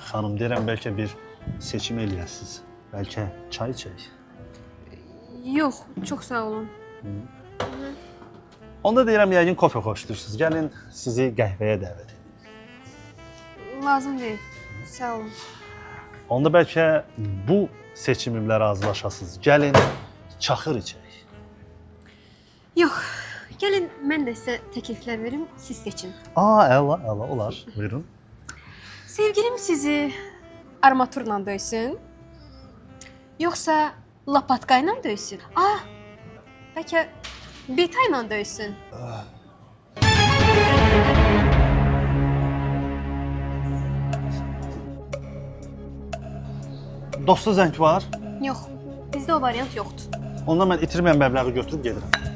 Xanım, deyirəm bəlkə bir seçim eləyəsiniz. Bəlkə çay içək. Yox, çox sağ olun. Onda deyirəm yəqin kofe xoşlayırsınız. Gəlin sizi qəhvəyə dəvət edeyim. Lazım deyil. Sağ olun. Onda bəlkə bu seçimimlə razılaşasınız. Gəlin çaxır içək. Yox, gəlin mən də sizə təkliflər verim, siz seçin. Əla, olar. Buyurun. Sevgilim sizi armaturla döysün, yoxsa lapatka ilə döysün? Bəlkə beta ilə döysün? Dosta zəng var. Yox, bizdə o variant yoxdur. Ondan mən itirməyən məbləği götürüb gedirəm.